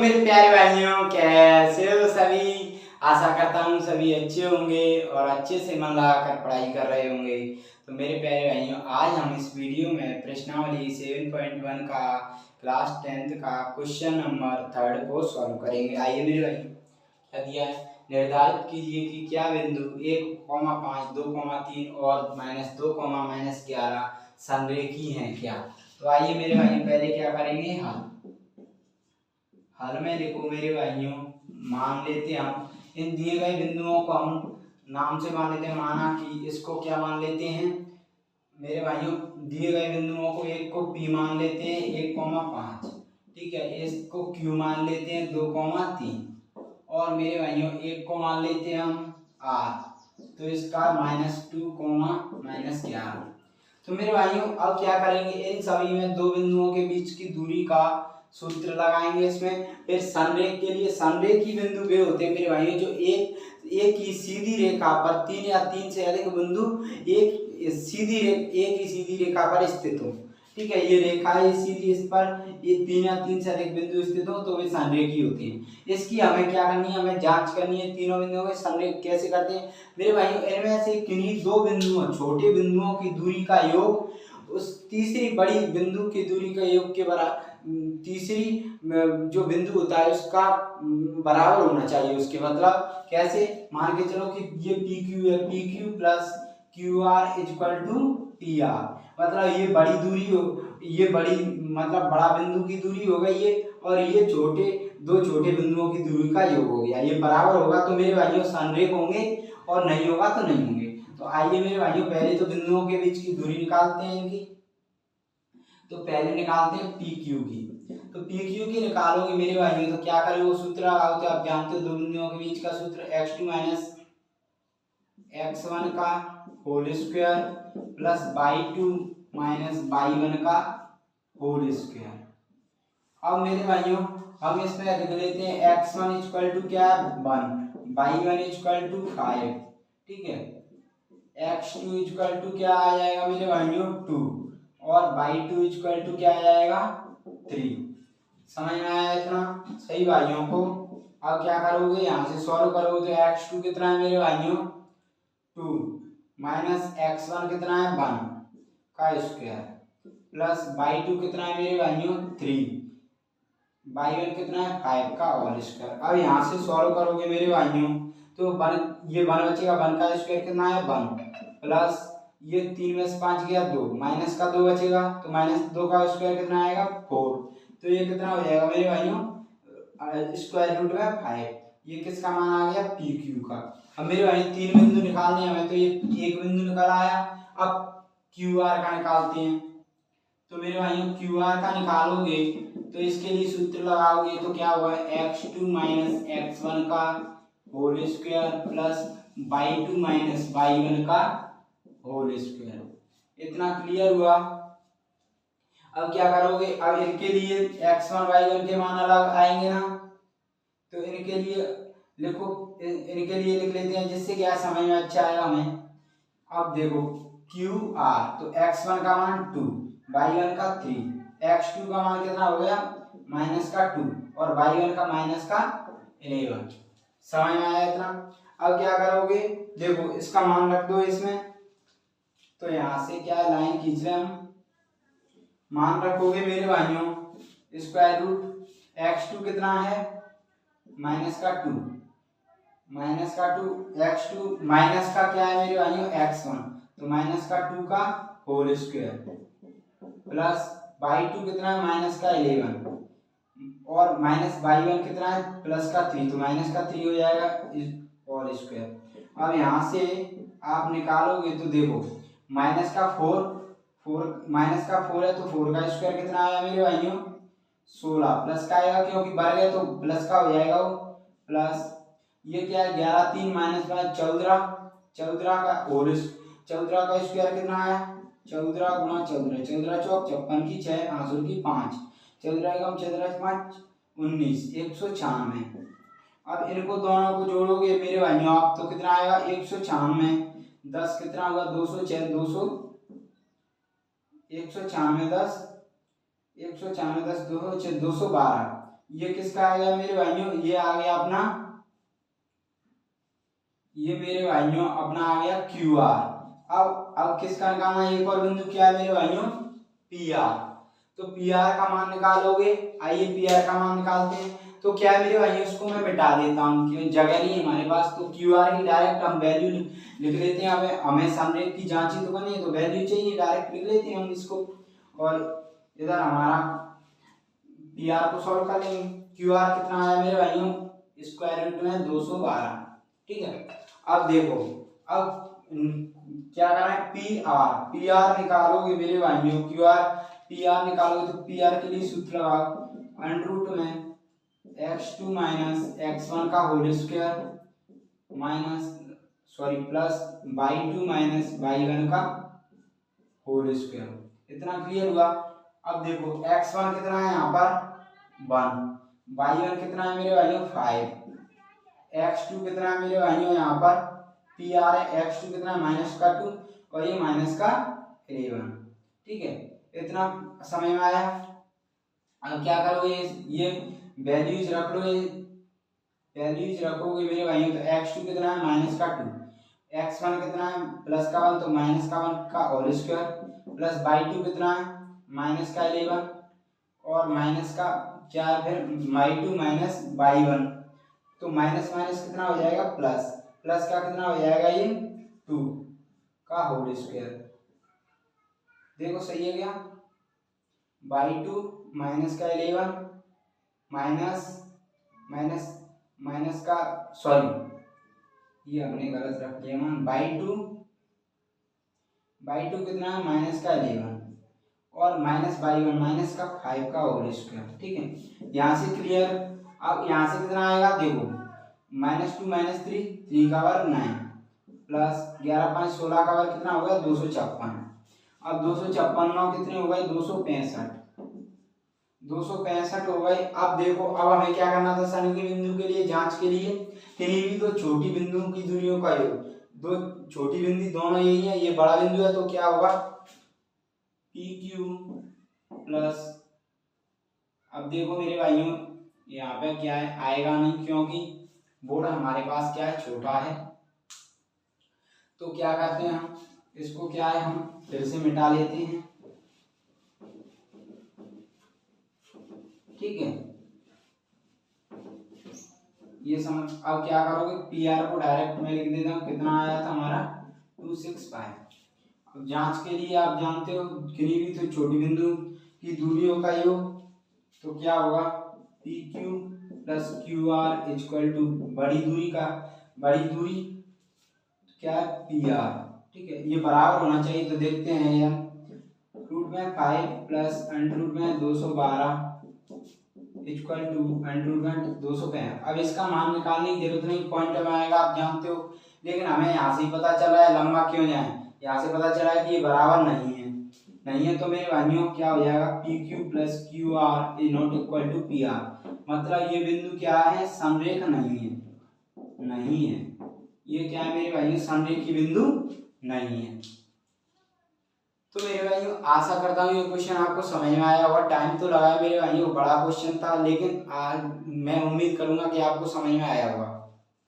मेरे प्यारे भाइयों, कैसे हो सभी। आशा करता हूँ सभी अच्छे होंगे और अच्छे से मन लगाकर पढ़ाई कर रहे होंगे। तो मेरे प्यारे भाइयों, आज हम इस वीडियो में प्रश्नावली 7.1 का क्लास 10th का क्वेश्चन नंबर 3 को सॉल्व करेंगे। आइए मेरे भाइयों, क्या दिया है, निर्धारित कीजिए कि क्या बिंदु 1,5, 2,3 और -2, -11 संरेखी हैं क्या। तो आइए मेरे भाइयों, पहले क्या करेंगे, हल में लिखो मेरे भाइयों। मान लेते हैं हम इन दिए गए बिंदुओं को हम नाम से मान लेते हैं। माना कि इसको क्या मान लेते हैं मेरे भाइयों, दिए गए बिंदुओं को, एक को P मान लेते हैं 1,5, ठीक है, इसको Q मान लेते हैं 2,3 और मेरे भाइयों एक को मान लेते हैं हम R, तो इसका -2, -11। तो मेरे भाइयों अब क्या करेंगे, इन सभी में दो बिंदुओं के बीच की दूरी का सूत्र लगाएंगे इसमें। फिर संरेख के लिए, संरेखी बिंदु वे होते हैं मेरे भाइयों जो एक ही सीधी रेखा पर 3 या 3 से अधिक बिंदु एक ही सीधी रेखा पर स्थित हो, ठीक है। ये रेखा है सीधी, इस पर ये 3 या 3 से अधिक बिंदु स्थित हो तो वे संरेखी होती हैं। इसकी हमें क्या करनी है, हमें जांच करनी है तीनों बिंदुओं के संरेख कैसे करते हैं मेरे भाइयों। इनमें से किन्हीं दो बिंदुओं, छोटे बिंदुओं की दूरी का योग उस तीसरी बड़ी बिंदु की दूरी का योग के बराबर, तीसरी जो बिंदु होता है उसका बराबर होना चाहिए उसके। मतलब कैसे, मान के चलो कि ये PQ है, PQ plus QR equal to PR। मतलब ये बड़ी दूरी हो, ये बड़ी मतलब बड़ा बिंदु की दूरी हो गई ये, और ये दो छोटे बिंदुओं की दूरी का योग हो गया, ये बराबर होगा तो मेरे भाइयों संरेख होंगे, और नहीं होगा तो नहीं होंगे। तो आइए मेरे भाइयों पहले तो बिंदुओं के बीच की दूरी निकालते हैं इनकी। तो पहले निकालते हैं PQ की। तो PQ की निकालोगे मेरे भाइयों तो क्या करोगे, सूत्र लगाओ तो आप जानते हो दो बिंदुओं के बीच का सूत्र, x2 - x1 का whole square plus y2 - y1 का होल स्क्वायर। अब मेरे भाइयों हम इसमें लिख लेते हैं x1 इक्वल टू क्या है 1, y1 इक्वल टू 5, ठीक है। x2 इक्वल टू क्या आ जाएगा मेरे भाइयों 2, और y2 इक्वल टू क्या आ जाएगा 3। समझ में आया इतना सही भाइयों को। अब क्या करोगे, यहाँ से सॉल्व करोगे तो x2 कितना है मेरे भाइयों 2, माइनस x1 कितना है 1 का स्क्वायर, प्लस y2 कितना है मेरे भाइयों 3, y1 कितना है 5 का होल स्क्वायर। अब यहाँ से सॉल्व करोगे मेरे भाइयों तो 1, ये 1 बचेगा, 1 का स्क्वायर कितना है 1, प्लस ये 3 में से 5 गया 2, माइनस का 2 बचेगा तो -2 का स्क्वायर कितना आएगा 4। तो ये कितना हो जाएगा मेरे भाइयों स्क्वायर रूट में 5। ये किसका मान आ गया PQ का। अब मेरे भाई तीन बिंदु निकालने हैं हमें, तो ये एक बिंदु निकल आया। अब QR का निकालते हैं। तो मेरे भाइयों QR का निकालोगे तो इसके लिए सूत्र लगाओगे तो क्या हुआ, x2 - x1 का whole square plus y2 - y1 का होल स्क्वायर। इतना क्लियर हुआ। अब क्या करोगे, अब इनके लिए x1 y1 के मान अलग आएंगे ना, तो इनके लिए लिखो, इनके लिए लिख लेते हैं जिससे क्या समझ में अच्छा आएगा हमें। अब देखो QR, तो x1 का मान 2, y1 का 3, x2 का मान कितना हो गया -2 और y1 का -11। समझ में आया इतना। अब क्या करोगे, देखो इसका मान रख दो इसमें, तो यहाँ से क्या लाइन खींच रहे हम, मान रखोगे मेरे भाइयों स्क्वायर रूट x2 कितना है -2, x2 माइनस का क्या है मेरे भाइयों x1, तो -2 का होल स्क्वायर प्लस y2 कितना है -11 और y1 कितना है +3, तो -3 हो जाएगा होल स्क्वायर। अब यहाँ से आप निकालोगे तो देखो -4 है तो 4 का स्क्वायर कितना आया मेरे भाइयों 16, प्लस का आएगा क्योंकि वर्ग है तो प्लस का हो जाएगा वो, प्लस ये क्या है 11 3 -5 14 का होल, 14 का स्क्वायर कितना आया 14 गुणा 14, 14 चौक 56 की 6 आंसर की 5, 14 कम 14 5 19, 196। अब इनको दोनों को जोड़ोगे मेरे भाइयों आप तो कितना आएगा 196, 10 कितना होगा 206, 200 196 10 212, ये किसका आ गया मेरे भाइयों, ये आ गया अपना, ये मेरे भाइयों अपना आ गया क्यू आर। अब किसका निकालना है, एक और बिंदु क्या है मेरे भाइयों, पी आर। तो पी आर का मान निकालोगे, आइए पी आर का मान निकालते हैं। तो क्या है मेरे भाइयों, इसको मैं मिटा देता हूँ क्योंकि जगह नहीं है हमारे पास। तो क्यू आर की डायरेक्ट हम वैल्यू लिख लेते हैं। हमें संरेख की जांची तो करनी है, तो वैल्यू चाहिए, डायरेक्ट लिख लेते हैं हम इसको। और इधर हमारा पी आर को सॉल्व कर लेंगे। क्यू आर कितना आया मेरे भाइयों, स्क्वायर रूट में 212, ठीक है। अब देखो, अब क्या करना है, पी आर निकालोगे मेरे भाइयों, क्यू आर पी आर निकालोगे तो पी आर के लिए सूत्र लगाओ, अंडर रूट में x2 माइनस x1 का whole square minus plus y2 minus y1 का होल स्क्वायर। इतना क्लियर हुआ। अब देखो x1 कितना है यहाँ पर 1, y1 कितना है मेरे भाइयों 5, x2 कितना है मेरे भाइयों यहाँ पर पी आर है, x2 कितना है -2 और ये -11, ठीक है। इतना समझ में आया। अब क्या करोगे, ये वैल्यूज रख लो, ये वैल्यूज रखोगे मेरे भाइयों। तो x2 कितना है -2, x1 कितना है +1 तो -1 का होल स्क्वायर प्लस y2 कितना है -11 और माइनस का क्या है फिर y2 माइनस y1, तो माइनस माइनस कितना हो जाएगा प्लस, प्लस का कितना हो जाएगा ये 2 का होल स्क्वायर। देखो सही है क्या, y2 माइनस का 11 माइनस माइनस माइनस का ये हमने गलत रख दिया मान, y2 कितना है माइनस का 11 और माइनस y1 माइनस का 5 का होल स्क्वायर, ठीक है। यहाँ से क्लियर। अब यहाँ से कितना आएगा देखो, -2 -3 3 का वर्ग 9 प्लस 11 5 16 का वर्ग कितना हो गया 256। अब 256 9 कितने हो गए 265 हो गए। अब देखो, अब हमें क्या करना था सभी बिंदु के लिए जांच के लिए, किन्हीं भी दो छोटी बिंदुओं की दूरियों का योग, दो छोटी बिंदु दोनों यही है, ये बड़ा बिंदु है, तो क्या होगा PQ प्लस, अब देखो मेरे भाइयों यहाँ पे क्या है आएगा नहीं क्योंकि बोर्ड हमारे पास क्या है छोटा है। तो क्या करते हैं हम इसको, क्या है हम फिर से मिटा लेते हैं, ठीक है। ये समझ, अब क्या करोगे पी आर को डायरेक्ट मैं लिख देता हूँ, कितना आया था हमारा 265। अब जांच के लिए आप जानते हो किन्हीं भी तो छोटी बिंदु की दूरियों का योग, तो क्या होगा PQ plus QR equal to बड़ी दूरी क्या है PR, ठीक है। ये बराबर होना चाहिए, तो देखते हैं यार, रूट में 5 प्लस अंडर रूट में 212 इक्वल टू अंडर रूट में 265। अब इसका मान निकालने की जरूरत नहीं, पॉइंट में आएगा आप जानते हो, लेकिन हमें यहाँ से ही पता चल रहा है लंबा क्यों जाए, यहाँ से पता चला है कि ये बराबर नहीं है, तो मेरे भाइयों क्या हो जाएगा PQ plus QR is not equal to PR, मतलब ये बिंदु क्या है समरेख नहीं है, ये क्या है मेरे भाइयों समरेखी बिंदु नहीं है। तो मेरे भाइयों आशा करता हूँ ये क्वेश्चन आपको समझ में आया होगा। टाइम तो लगा है मेरे भाइयों, बड़ा क्वेश्चन था, लेकिन मैं उम्मीद करूंगा कि आपको समझ में आया होगा।